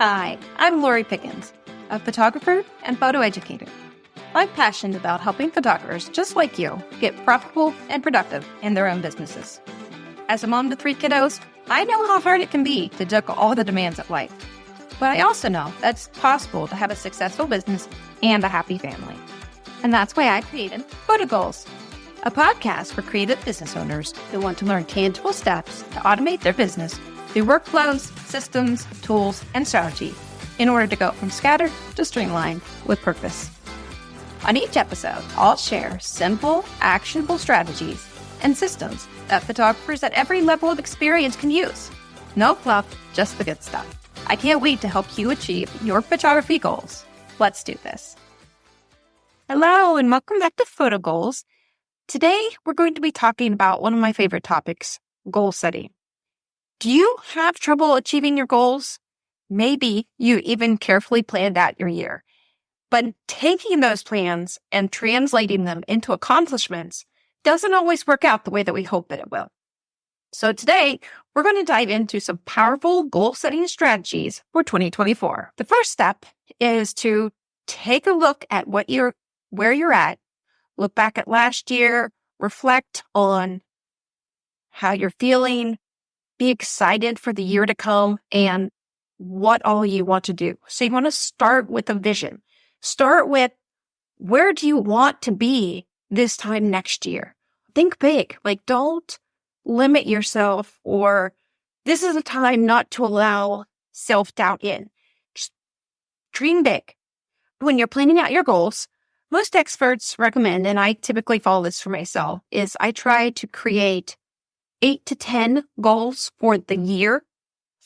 Hi, I'm Lori Pickens, a photographer and photo educator. I'm passionate about helping photographers just like you get profitable and productive in their own businesses. As a mom to 3 kiddos, I know how hard it can be to juggle all the demands of life. But I also know that it's possible to have a successful business and a happy family. And that's why I created Photo Goals, a podcast for creative business owners who want to learn tangible steps to automate their business through workflows, systems, tools, and strategy in order to go from scattered to streamlined with purpose. On each episode, I'll share simple, actionable strategies and systems that photographers at every level of experience can use. No fluff, just the good stuff. I can't wait to help you achieve your photography goals. Let's do this. Hello, and welcome back to Photo Goals. Today, we're going to be talking about one of my favorite topics, goal setting. Do you have trouble achieving your goals? Maybe you even carefully planned out your year. But taking those plans and translating them into accomplishments doesn't always work out the way that we hope that it will. So today, we're going to dive into some powerful goal-setting strategies for 2024. The first step is to take a look at where you're at, look back at last year, reflect on how you're feeling, be excited for the year to come, and what all you want to do. So you want to start with a vision. Start with, where do you want to be this time next year? Think big. Don't limit yourself, or this is a time not to allow self-doubt in. Just dream big. When you're planning out your goals, most experts recommend, and I typically follow this for myself, is I try to create 8 to 10 goals for the year.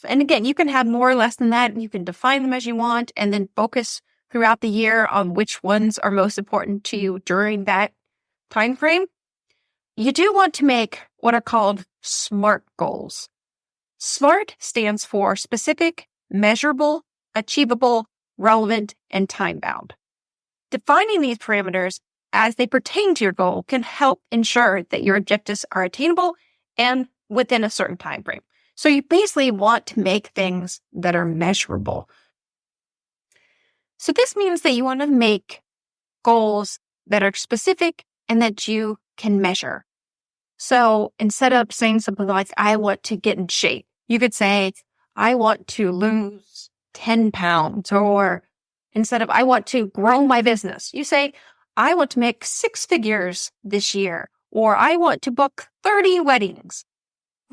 And again, you can have more or less than that. You can define them as you want and then focus throughout the year on which ones are most important to you during that time frame. You do want to make what are called SMART goals. SMART stands for specific, measurable, achievable, relevant, and time-bound. Defining these parameters as they pertain to your goal can help ensure that your objectives are attainable and within a certain time frame. So you basically want to make things that are measurable. So this means that you want to make goals that are specific and that you can measure. So instead of saying something like, I want to get in shape, you could say, I want to lose 10 pounds. Or instead of, I want to grow my business, you say, I want to make 6 figures this year. Or I want to book 30 weddings.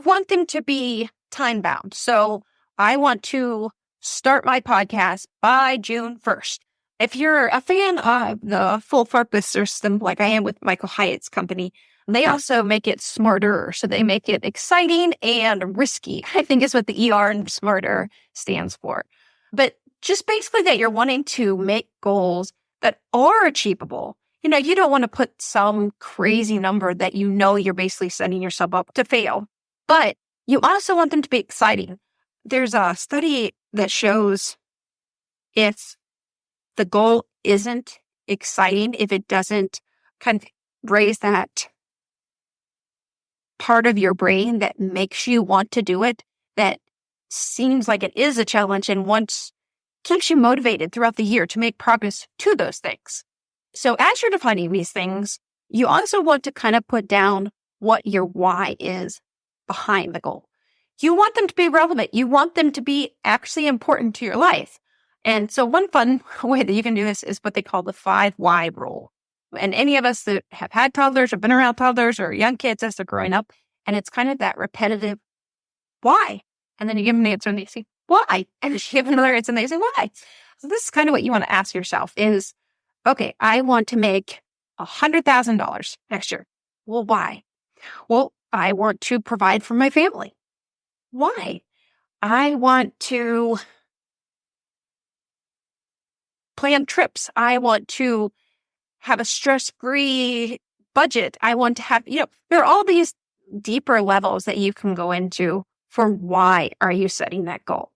Want them to be time bound. So I want to start my podcast by June 1st. If you're a fan of the full focus system, like I am with Michael Hyatt's company, they also make it smarter. So they make it exciting and risky, I think is what the ER and smarter stands for. But just basically that you're wanting to make goals that are achievable. You don't want to put some crazy number that you're basically setting yourself up to fail. But you also want them to be exciting. There's a study that shows if the goal isn't exciting, if it doesn't kind of raise that part of your brain that makes you want to do it, that seems like it is a challenge and keeps you motivated throughout the year to make progress to those things. So as you're defining these things, you also want to kind of put down what your why is behind the goal. You want them to be relevant. You want them to be actually important to your life. And so one fun way that you can do this is what they call the 5 why rule. And any of us that have had toddlers or been around toddlers or young kids as they're growing up, and it's kind of that repetitive why. And then you give them an answer and they say, why? And you give them another answer and they say, why? So this is kind of what you want to ask yourself is, okay, I want to make $100,000 next year. Well, why? Well, I want to provide for my family. Why? I want to plan trips. I want to have a stress-free budget. I want to have, there are all these deeper levels that you can go into for why are you setting that goal.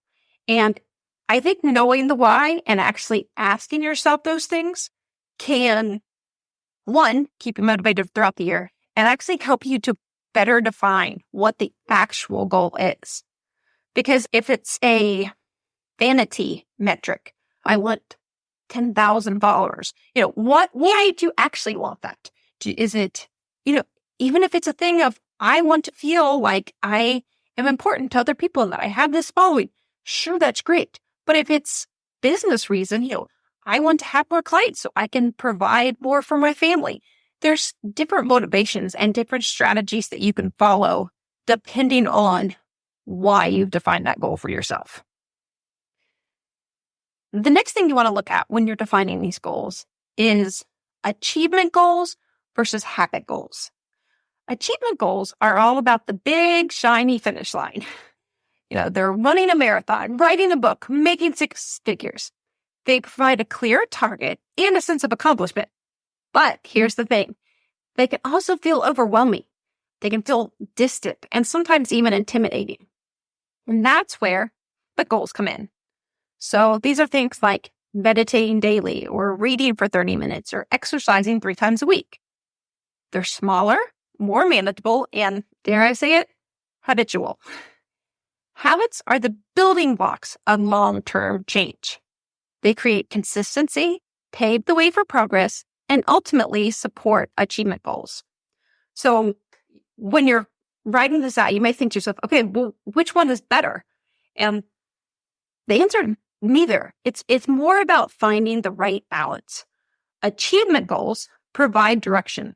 And I think knowing the why and actually asking yourself those things can, one, keep you motivated throughout the year and actually help you to better define what the actual goal is. Because if it's a vanity metric. I want 10,000 followers. Why do you actually want that? Is it, even if it's a thing of, I want to feel like I am important to other people and that I have this following, sure, that's great. But if it's business reason, I want to have more clients so I can provide more for my family. There's different motivations and different strategies that you can follow depending on why you've defined that goal for yourself. The next thing you want to look at when you're defining these goals is achievement goals versus habit goals. Achievement goals are all about the big, shiny finish line. They're running a marathon, writing a book, making 6 figures. They provide a clear target and a sense of accomplishment. But here's the thing. They can also feel overwhelming. They can feel distant and sometimes even intimidating. And that's where the goals come in. So these are things like meditating daily or reading for 30 minutes or exercising 3 times a week. They're smaller, more manageable, and, dare I say it, habitual. Habits are the building blocks of long-term change. They create consistency, pave the way for progress, and ultimately support achievement goals. So when you're writing this out, you may think to yourself, okay, well, which one is better? And the answer, neither. It's more about finding the right balance. Achievement goals provide direction,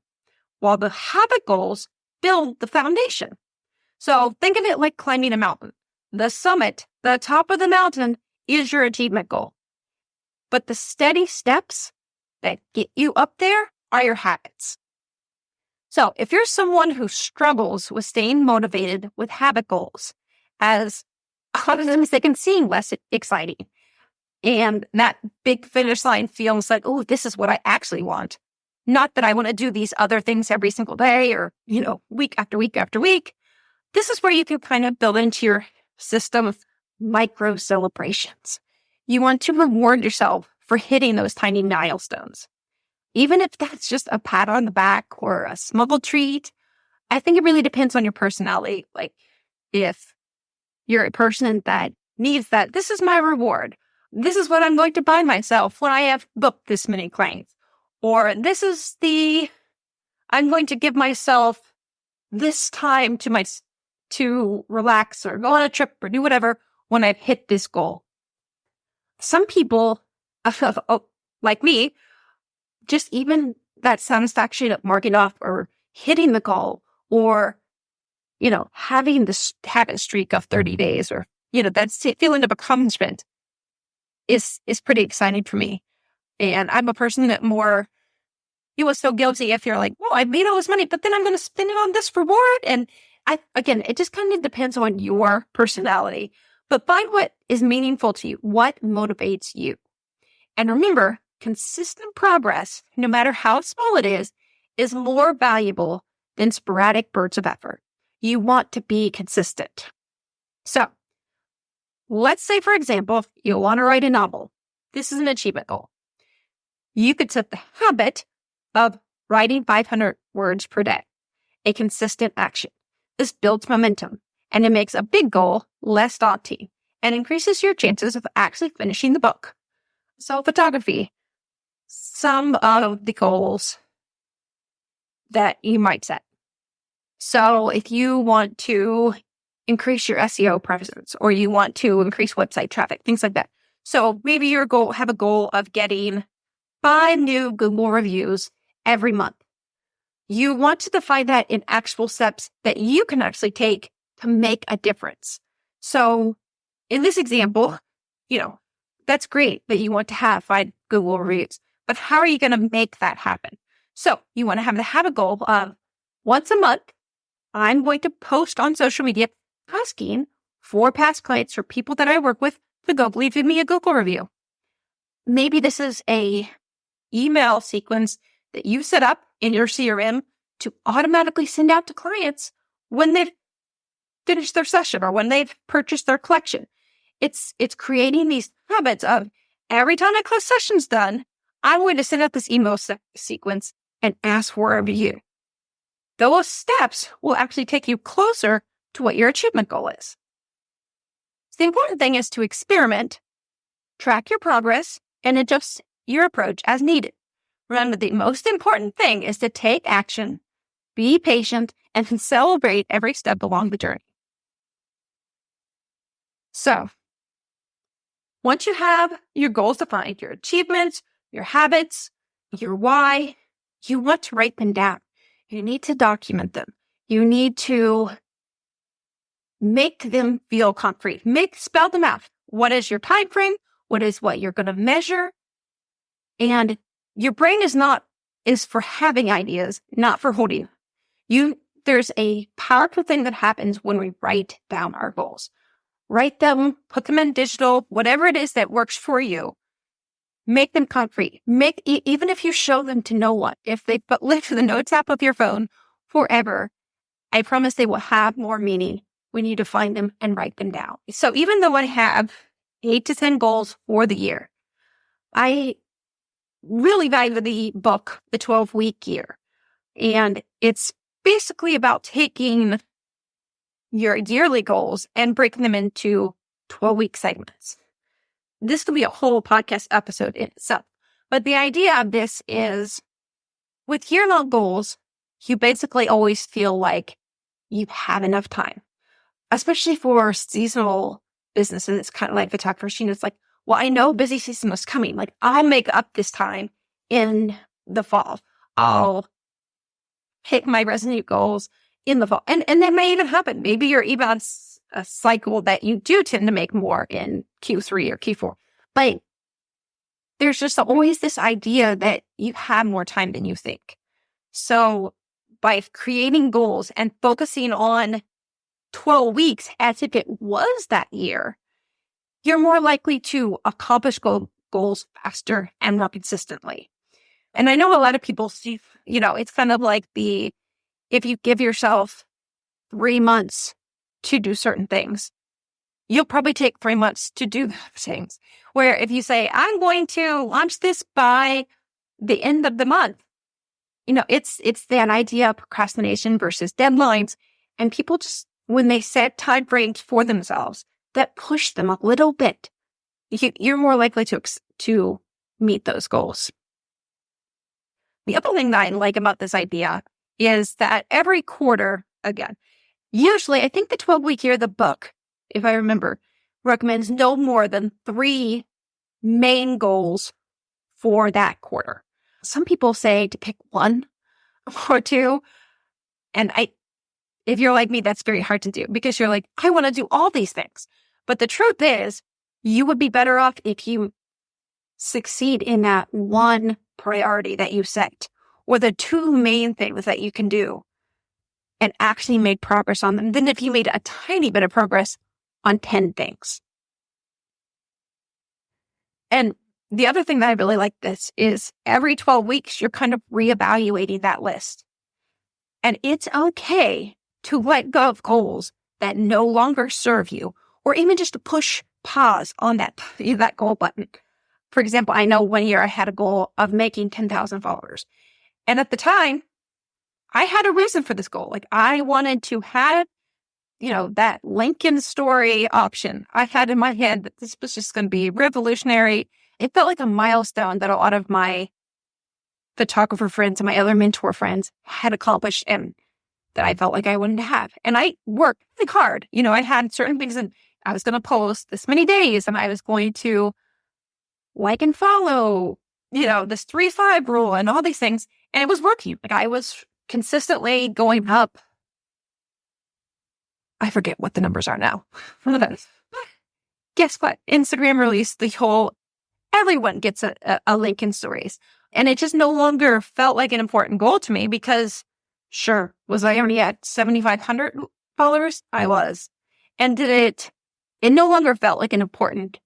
while the habit goals build the foundation. So think of it like climbing a mountain. The summit, the top of the mountain, is your achievement goal. But the steady steps that get you up there are your habits. So if you're someone who struggles with staying motivated with habit goals, as often as they can seem less exciting, and that big finish line feels like, oh, this is what I actually want. Not that I want to do these other things every single day or, week after week after week. This is where you can kind of build into your system of micro celebrations. You want to reward yourself for hitting those tiny milestones. Even if that's just a pat on the back or a small treat, I think it really depends on your personality. Like if you're a person that needs that, this is my reward. This is what I'm going to buy myself when I have booked this many clients. Or this is I'm going to give myself this time to relax or go on a trip or do whatever when I've hit this goal. Some people, like me, just even that satisfaction of marking off or hitting the goal or, having this habit streak of 30 days or, that feeling of accomplishment is pretty exciting for me. And I'm a person that you was so guilty if you're like, well, I made all this money, but then I'm going to spend it on this reward. And it just kind of depends on your personality, but find what is meaningful to you, what motivates you. And remember, consistent progress, no matter how small it is more valuable than sporadic bursts of effort. You want to be consistent. So let's say, for example, you want to write a novel. This is an achievement goal. You could set the habit of writing 500 words per day, a consistent action. This builds momentum, and it makes a big goal less daunting and increases your chances of actually finishing the book. So photography, some of the goals that you might set. So if you want to increase your SEO presence or you want to increase website traffic, things like that. So maybe have a goal of getting 5 new Google reviews every month. You want to define that in actual steps that you can actually take to make a difference. So in this example, that's great that you want to have 5 Google reviews, but how are you going to make that happen? So you want to have a goal of once a month, I'm going to post on social media asking for past clients or people that I work with to go leave me a Google review. Maybe this is a email sequence that you set up in your CRM to automatically send out to clients when they've finished their session or when they've purchased their collection. It's creating these habits of every time a class session's done, I'm going to send out this email sequence and ask for a review. Those steps will actually take you closer to what your achievement goal is. So the important thing is to experiment track your progress, and adjust your approach as needed. Remember, the most important thing is to take action, be patient, and celebrate every step along the journey. So, once you have your goals defined, your achievements, your habits, your why, you want to write them down. You need to document them. You need to make them feel concrete. Spell them out. What is your time frame? What you're going to measure? And your brain is for having ideas, not for holding them. There's a powerful thing that happens when we write down our goals. Write them, put them in digital, whatever it is that works for you. Make them concrete. Even if you show them to no one, if they live to the notes app of your phone forever, I promise they will have more meaning when you define them and write them down. So even though I have 8 to 10 goals for the year, I really value the book, The 12-Week Year. And it's basically about taking your yearly goals and breaking them into 12-week segments. This could be a whole podcast episode in itself. But the idea of this is, with year-long goals, you basically always feel like you have enough time. Especially for seasonal businesses, it's kind of like photographers. It's like, well, I know busy season is coming. Like, I'll make up this time in the fall. I'll hit my Resonate goals in the fall. And that may even happen. Maybe you're even on a cycle that you do tend to make more in Q3 or Q4. But there's just always this idea that you have more time than you think. So by creating goals and focusing on 12 weeks as if it was that year, you're more likely to accomplish goals faster and more consistently. And I know a lot of people see, it's kind of like if you give yourself 3 months to do certain things, you'll probably take 3 months to do those things. Where if you say, I'm going to launch this by the end of the month, it's that idea of procrastination versus deadlines. And people just, when they set time frames for themselves that push them a little bit, you're more likely to meet those goals. The other thing that I like about this idea is that every quarter, again, usually I think the 12-week year, the book, if I remember, recommends no more than 3 main goals for that quarter. Some people say to pick 1 or 2. And if you're like me, that's very hard to do because you're like, I want to do all these things. But the truth is, you would be better off if you succeed in that 1 priority that you set, or the 2 main things that you can do and actually make progress on them, than if you made a tiny bit of progress on 10 things. And the other thing that I really like this is every 12 weeks, you're kind of reevaluating that list. And it's okay to let go of goals that no longer serve you, or even just to push pause on that goal button. For example, I know 1 year I had a goal of making 10,000 followers. And at the time, I had a reason for this goal. Like, I wanted to have, that Lincoln story option. I had in my head that this was just going to be revolutionary. It felt like a milestone that a lot of my photographer friends and my other mentor friends had accomplished and that I felt like I wanted to have. And I worked really hard. I had certain things, and I was going to post this many days, and I was going to like and follow, this 3-5 rule and all these things. And it was working. Like, I was consistently going up. I forget what the numbers are now. Guess what? Instagram released the whole, everyone gets a Lincoln stories. And it just no longer felt like an important goal to me because, sure, was I already at 7,500 followers? I was. And it no longer felt like an important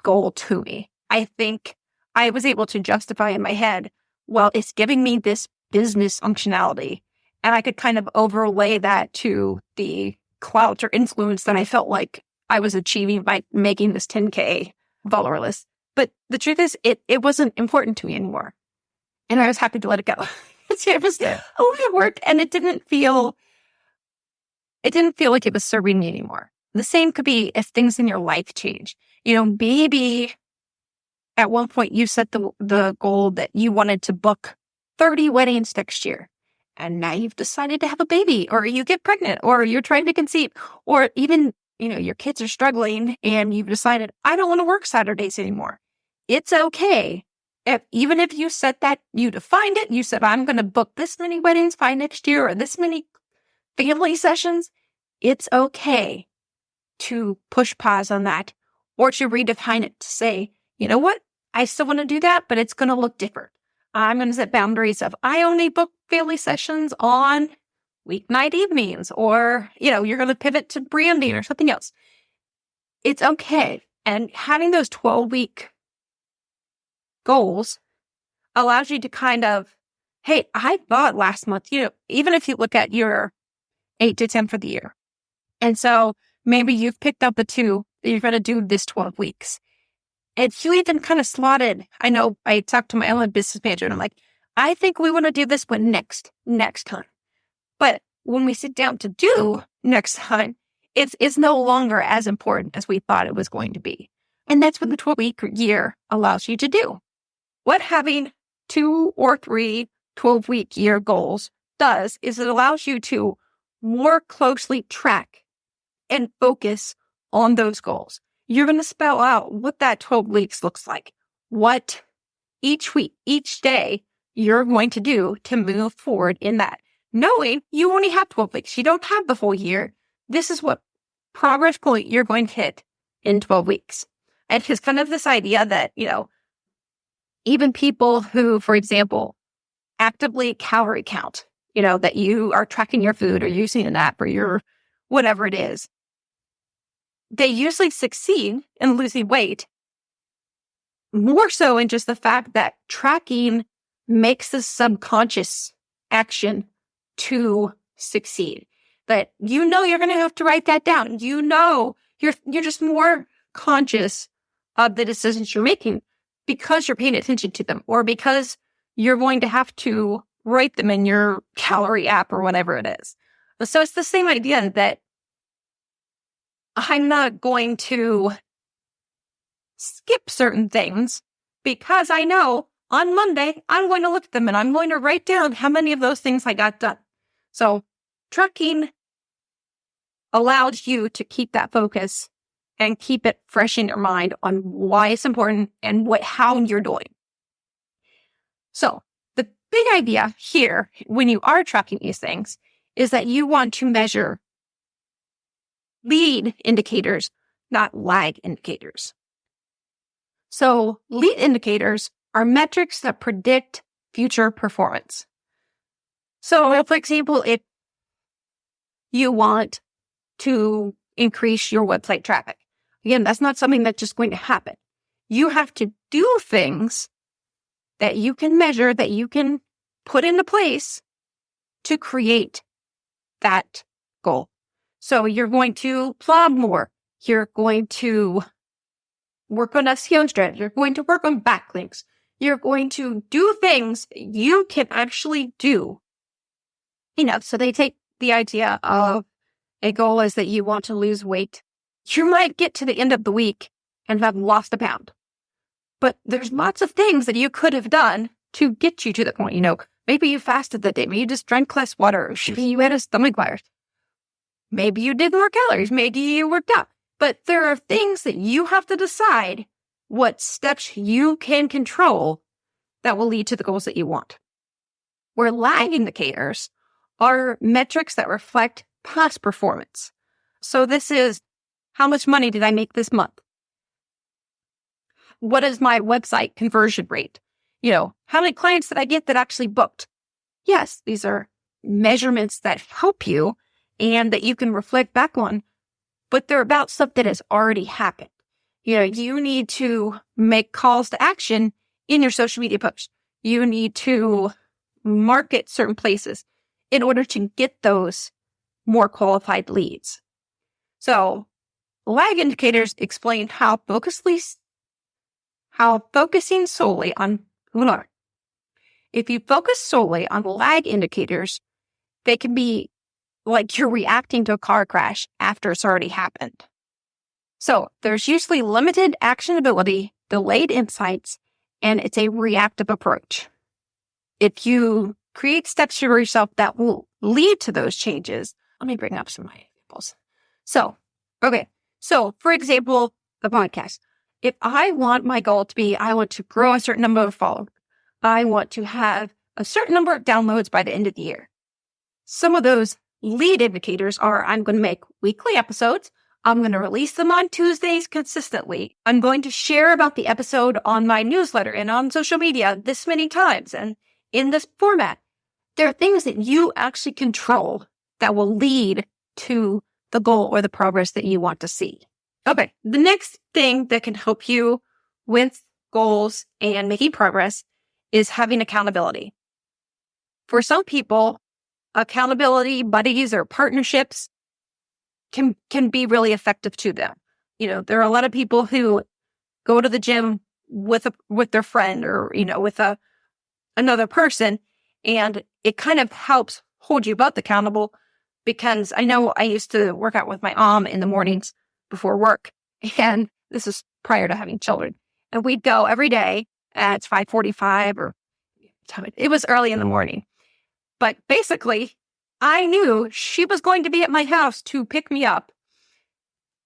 goal to me. I think I was able to justify in my head, well, it's giving me this business functionality. And I could kind of overlay that to the clout or influence that I felt like I was achieving by making this 10K follower list. But the truth is, it wasn't important to me anymore. And I was happy to let it go. It was a lot of work, and it didn't feel like it was serving me anymore. The same could be if things in your life change. Maybe at one point you set the goal that you wanted to book 30 weddings next year. And now you've decided to have a baby, or you get pregnant, or you're trying to conceive, or even, your kids are struggling and you've decided, I don't want to work Saturdays anymore. It's okay. Even if you set that, you defined it, you said, I'm going to book this many weddings by next year or this many family sessions, it's okay to push pause on that or to redefine it to say, you know what? I still want to do that, but it's going to look different. I'm going to set boundaries of I only book family sessions on weeknight evenings, or, you're going to pivot to branding or something else. It's okay. And having those 12-week goals allows you to kind of, hey, I thought last month, even if you look at your 8 to 10 for the year. And so maybe you've picked up the 2 that you're going to do this 12 weeks. And you even kind of slotted, I know I talked to my own business manager and I'm like, I think we want to do this one next time. But when we sit down to do next time, it's no longer as important as we thought it was going to be. And that's what the 12-week year allows you to do. What having 2 or 3 12-week year goals does is it allows you to more closely track and focus on those goals. You're going to spell out what that 12 weeks looks like, what each week, each day you're going to do to move forward in that. Knowing you only have 12 weeks, you don't have the whole year. This is what progress point you're going to hit in 12 weeks. And it's kind of this idea that, even people who, for example, actively calorie count, that you are tracking your food or using an app or your whatever it is, they usually succeed in losing weight more so in just the fact that tracking makes the subconscious action to succeed. That you're going to have to write that down. You're just more conscious of the decisions you're making because you're paying attention to them, or because you're going to have to write them in your calorie app or whatever it is. So it's the same idea that I'm not going to skip certain things because I know on Monday I'm going to look at them and I'm going to write down how many of those things I got done. So tracking allows you to keep that focus and keep it fresh in your mind on why it's important and how you're doing. So the big idea here when you are tracking these things is that you want to measure lead indicators, not lag indicators. So lead indicators are metrics that predict future performance. So, for example, if you want to increase your website traffic, again, that's not something that's just going to happen. You have to do things that you can measure, that you can put into place to create that goal. So you're going to blog more. You're going to work on SEO strategy. You're going to work on backlinks. You're going to do things you can actually do. So they take the idea of a goal is that you want to lose weight. You might get to the end of the week and have lost a pound. But there's lots of things that you could have done to get you to the point. Maybe you fasted that day. Maybe you just drank less water. Maybe you had a stomach virus. Maybe you did more calories. Maybe you worked out. But there are things that you have to decide what steps you can control that will lead to the goals that you want. Where lag indicators are metrics that reflect past performance. So this is, how much money did I make this month? What is my website conversion rate? How many clients did I get that actually booked? Yes, these are measurements that help you and that you can reflect back on, but they're about stuff that has already happened. You need to make calls to action in your social media posts. You need to market certain places in order to get those more qualified leads. So lag indicators explain how focusing solely on, if you focus solely on lag indicators, they can be like you're reacting to a car crash after it's already happened. So there's usually limited actionability, delayed insights, and it's a reactive approach. If you create steps for yourself that will lead to those changes, let me bring up some of my examples. So for example, the podcast. If I want my goal to be, I want to grow a certain number of followers. I want to have a certain number of downloads by the end of the year. Some of those lead indicators are I'm going to make weekly episodes. I'm going to release them on Tuesdays consistently. I'm going to share about the episode on my newsletter and on social media this many times and in this format. There are things that you actually control that will lead to the goal or the progress that you want to see. Okay, the next thing that can help you with goals and making progress is having accountability. For some people, accountability buddies or partnerships can be really effective to them. There are a lot of people who go to the gym with their friend or, with another person, and it kind of helps hold you both accountable, because I know I used to work out with my mom in the mornings before work, and this is prior to having children, and we'd go every day at 5:45 or it was early in the morning. But basically, I knew she was going to be at my house to pick me up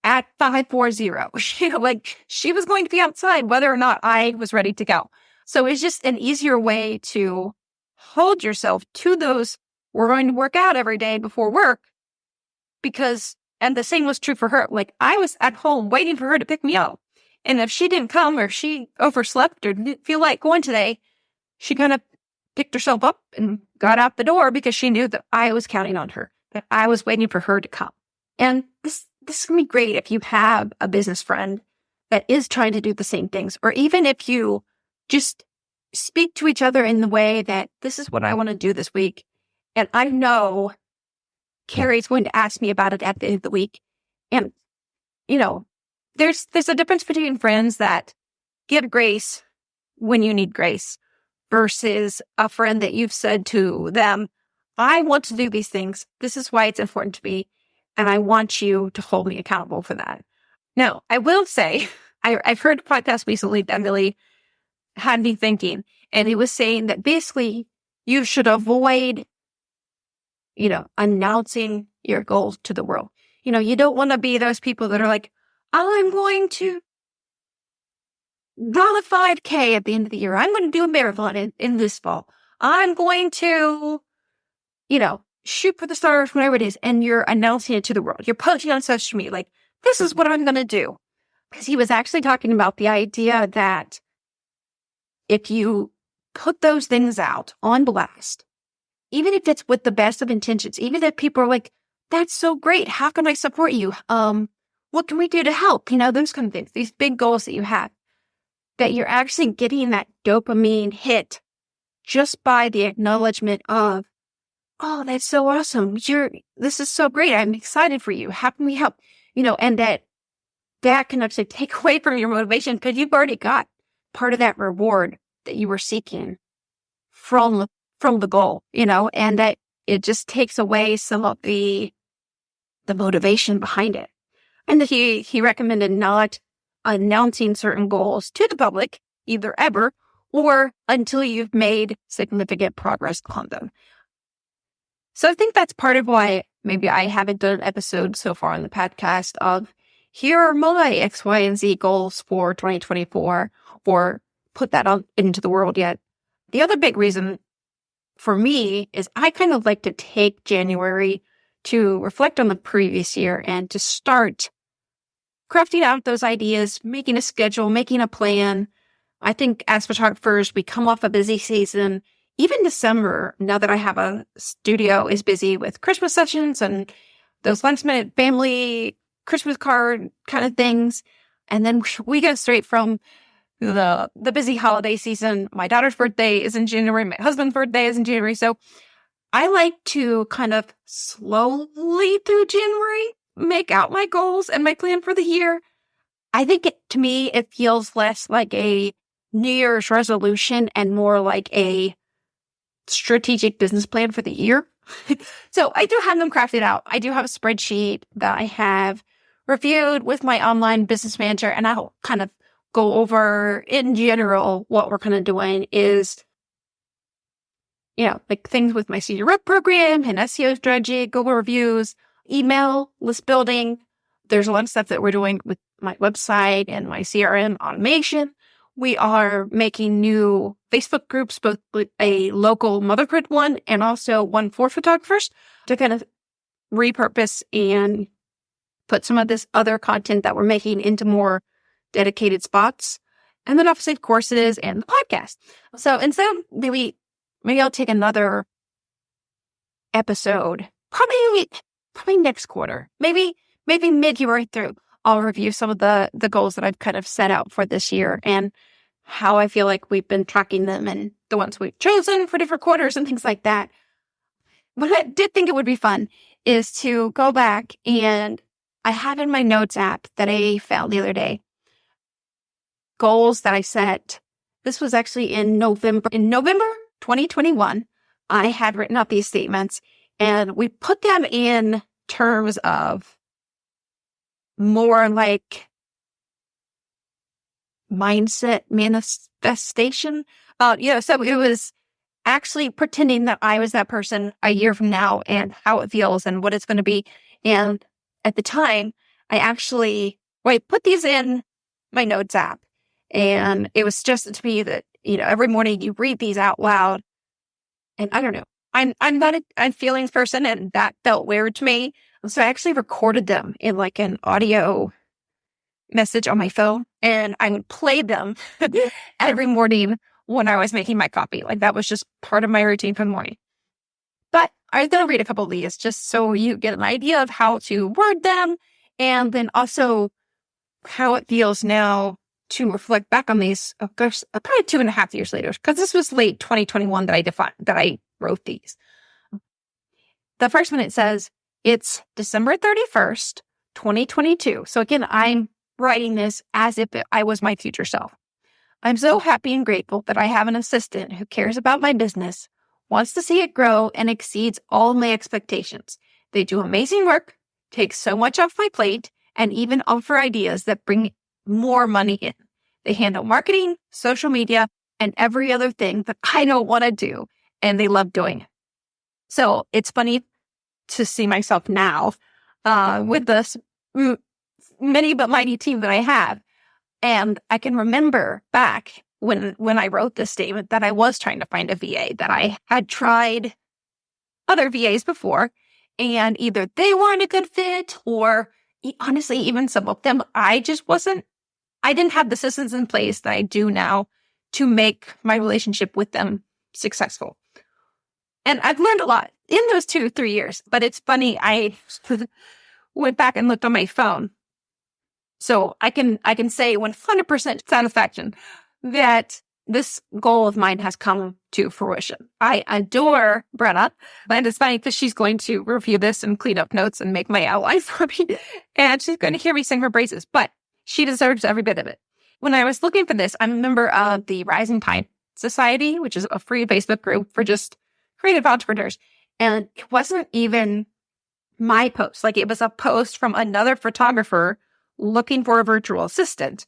at 5:40. Like she was going to be outside whether or not I was ready to go. So it's just an easier way to hold yourself to those, we're going to work out every day before work, and the same was true for her. Like I was at home waiting for her to pick me up. And if she didn't come or she overslept or didn't feel like going today, she kind of picked herself up and got out the door because she knew that I was counting on her, that I was waiting for her to come. And this can be great if you have a business friend that is trying to do the same things, or even if you just speak to each other in the way that this is what I want to do this week. And I know Carrie's going to ask me about it at the end of the week. And, there's a difference between friends that give grace when you need grace versus a friend that you've said to them, I want to do these things. This is why it's important to me. And I want you to hold me accountable for that. Now, I will say, I've heard a podcast recently that really had me thinking, and it was saying that basically you should avoid, announcing your goals to the world. You don't want to be those people that are like, I'm going to run a 5K at the end of the year. I'm going to do a marathon in this fall. I'm going to, shoot for the stars, whatever it is. And you're announcing it to the world. You're posting on social media, like, this is what I'm going to do. Because he was actually talking about the idea that if you put those things out on blast, even if it's with the best of intentions, even if people are like, that's so great, how can I support you? What can we do to help? Those kind of things, these big goals that you have, that you're actually getting that dopamine hit just by the acknowledgement of, oh, that's so awesome. This is so great. I'm excited for you. How can we help? And that can actually take away from your motivation because you've already got part of that reward that you were seeking from the goal, and that it just takes away some of the motivation behind it. And that he recommended not announcing certain goals to the public, either ever or until you've made significant progress on them. So I think that's part of why maybe I haven't done an episode so far on the podcast of here are my X, Y, and Z goals for 2024, or put that out into the world yet. The other big reason for me is I kind of like to take January to reflect on the previous year and to start crafting out those ideas, making a schedule, making a plan. I think as photographers, we come off a busy season. Even December, now that I have a studio, is busy with Christmas sessions and those last minute family Christmas card kind of things. And then we go straight from the busy holiday season. My daughter's birthday is in January. My husband's birthday is in January. So I like to kind of slowly through January make out my goals and my plan for the year. I think to me, it feels less like a New Year's resolution and more like a strategic business plan for the year. So I do have them crafted out. I do have a spreadsheet that I have reviewed with my online business manager, and I'll kind of go over in general what we're kind of doing is, like things with my senior rep program and SEO strategy, Google reviews, email, list building. There's a lot of stuff that we're doing with my website and my CRM automation. We are making new Facebook groups, both a local motherhood one and also one for photographers, to kind of repurpose and put some of this other content that we're making into more dedicated spots. And then obviously courses and the podcast. So instead of maybe I'll take another episode, probably next quarter, maybe mid-year through. I'll review some of the goals that I've kind of set out for this year and how I feel like we've been tracking them and the ones we've chosen for different quarters and things like that. What I did think it would be fun is to go back, and I have in my notes app that I found the other day, goals that I set. This was actually in November. In November 2021, I had written out these statements, and we put them in terms of more like mindset manifestation. So it was actually pretending that I was that person a year from now and how it feels and what it's going to be. And at the time, I put these in my notes app, and it was suggested to me that, every morning you read these out loud. And I don't know, I'm not a feelings person, and that felt weird to me. So I actually recorded them in like an audio message on my phone, and I would play them every morning when I was making my coffee. Like that was just part of my routine for the morning. But I was going to read a couple of these just so you get an idea of how to word them, and then also how it feels now to reflect back on these, of course, probably 2.5 years later, because this was late 2021 that I wrote these. The first one, it says, it's December 31st, 2022. So again, I'm writing this as if I was my future self. I'm so happy and grateful that I have an assistant who cares about my business, wants to see it grow, and exceeds all my expectations. They do amazing work, take so much off my plate, and even offer ideas that bring more money in. They handle marketing, social media, and every other thing that I don't want to do, and they love doing it. So it's funny to see myself now with this many but mighty team that I have. And I can remember back when I wrote this statement that I was trying to find a VA, that I had tried other VAs before, and either they weren't a good fit, or honestly, even some of them, I didn't have the systems in place that I do now to make my relationship with them successful. And I've learned a lot in those 2-3 years, but it's funny. I went back and looked on my phone. So I can say 100% satisfaction that this goal of mine has come to fruition. I adore Brenna, and it's funny because she's going to review this and clean up notes and make my outline for me, and she's going to hear me sing her praises, but she deserves every bit of it. When I was looking for this, I'm a member of the Rising Tide Society, which is a free Facebook group for just creative entrepreneurs, and it wasn't even my post. Like, it was a post from another photographer looking for a virtual assistant.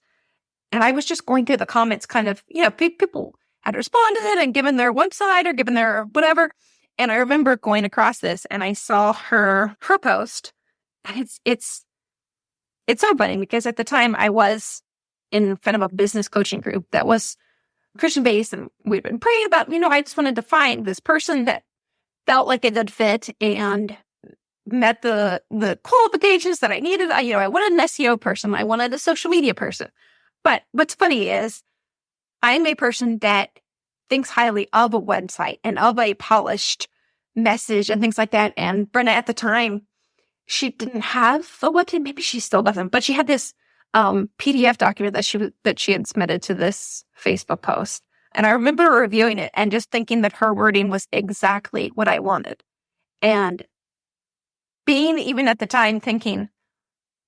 And I was just going through the comments, kind of, people had responded and given their website or given their whatever. And I remember going across this, and I saw her post, and it's so funny because at the time I was in front of a business coaching group that was Christian based, and we'd been praying about, I just wanted to find this person that felt like a good fit and met the qualifications that I needed. I wanted an SEO person. I wanted a social media person. But what's funny is I'm a person that thinks highly of a website and of a polished message and things like that. And Brenna at the time, she didn't have a website. Maybe she still doesn't, but she had this PDF document that she had submitted to this Facebook post. And I remember reviewing it and just thinking that her wording was exactly what I wanted. And being even at the time thinking,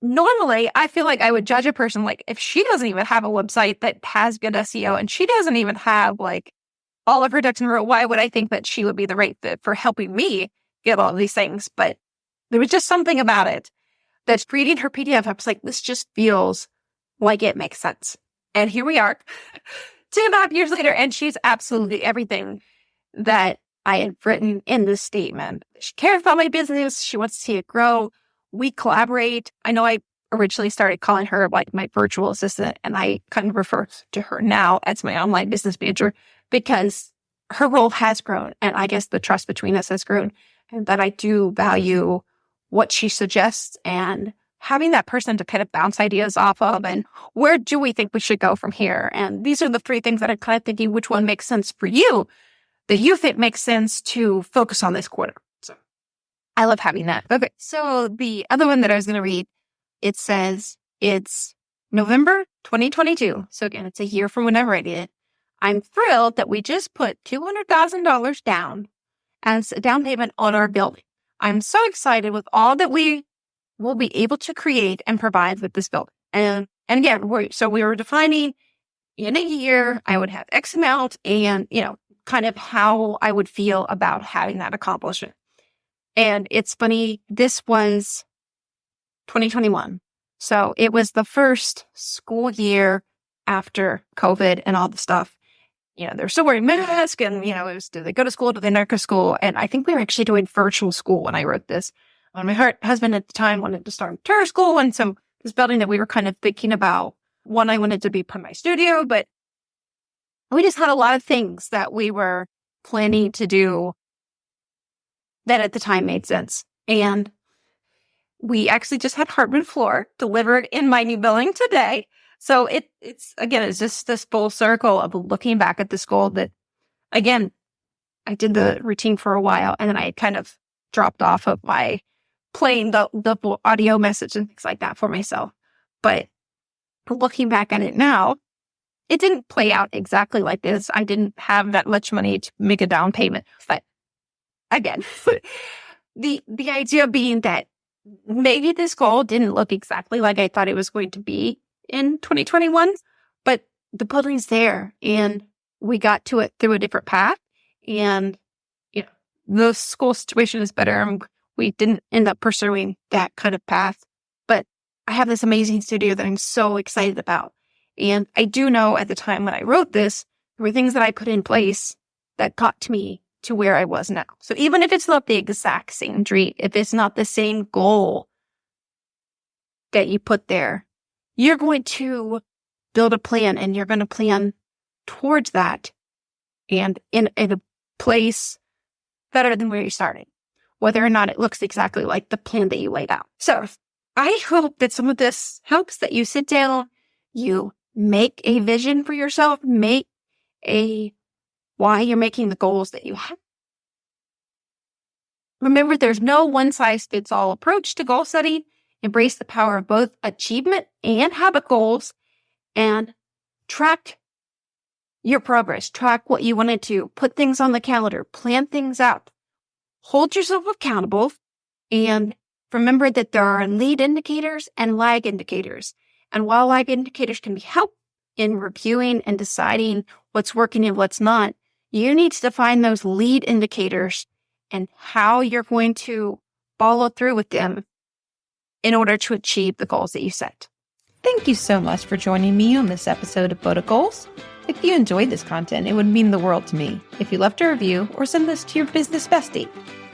normally I feel like I would judge a person like, if she doesn't even have a website that has good SEO and she doesn't even have like all of her ducks in a row, why would I think that she would be the right fit for helping me get all these things, but there was just something about it that's reading her PDF. I was like, this just feels like it makes sense. And here we are 2.5 years later, and she's absolutely everything that I had written in this statement. She cares about my business. She wants to see it grow. We collaborate. I know I originally started calling her like my virtual assistant, and I kind of refer to her now as my online business manager because her role has grown. And I guess the trust between us has grown, and that I do value what she suggests and having that person to kind of bounce ideas off of, and where do we think we should go from here? And these are the 3 things that I'm kind of thinking, which one makes sense for you that you think makes sense to focus on this quarter. So I love having that. Okay. So the other one that I was going to read, it says it's November 2022. So again, it's a year from when I read it. I'm thrilled that we just put $200,000 down as a down payment on our building. I'm so excited with all that we will be able to create and provide with this building. And again, we were defining in a year, I would have X amount and, kind of how I would feel about having that accomplishment. And it's funny, this was 2021. So it was the first school year after COVID and all the stuff. They're still wearing masks and, it was, do they go to school? Do they not go to school? And I think we were actually doing virtual school when I wrote this. My husband at the time wanted to start tour school. And so this building that we were kind of thinking about, one, I wanted to be part of my studio, but we just had a lot of things that we were planning to do that at the time made sense. And we actually just had hardwood floor delivered in my new building today. So it's just this full circle of looking back at this goal that, again, I did the routine for a while and then I kind of dropped off of my playing the audio message and things like that for myself. But looking back at it now, it didn't play out exactly like this. I didn't have that much money to make a down payment. But again, the idea being that maybe this goal didn't look exactly like I thought it was going to be in 2021, but the building's there and we got to it through a different path. And, the school situation is better. We didn't end up pursuing that kind of path, but I have this amazing studio that I'm so excited about. And I do know at the time when I wrote this, there were things that I put in place that got me to where I was now. So even if it's not the exact same dream, if it's not the same goal that you put there, you're going to build a plan and you're going to plan towards that and in a place better than where you started, whether or not it looks exactly like the plan that you laid out. So I hope that some of this helps, that you sit down, you make a vision for yourself, make a why you're making the goals that you have. Remember, there's no one-size-fits-all approach to goal setting. Embrace the power of both achievement and habit goals and track your progress. Track what you wanted to. Put things on the calendar. Plan things out. Hold yourself accountable. And remember that there are lead indicators and lag indicators. And while lag indicators can be helpful in reviewing and deciding what's working and what's not, you need to define those lead indicators and how you're going to follow through with them in order to achieve the goals that you set. Thank you so much for joining me on this episode of Boda Goals. If you enjoyed this content, it would mean the world to me if you left a review or send this to your business bestie.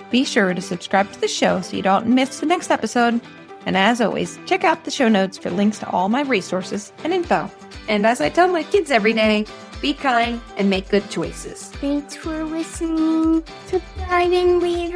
Be sure to subscribe to the show so you don't miss the next episode. And as always, check out the show notes for links to all my resources and info. And as I tell my kids every day, be kind and make good choices. Thanks for listening to Guiding Lead.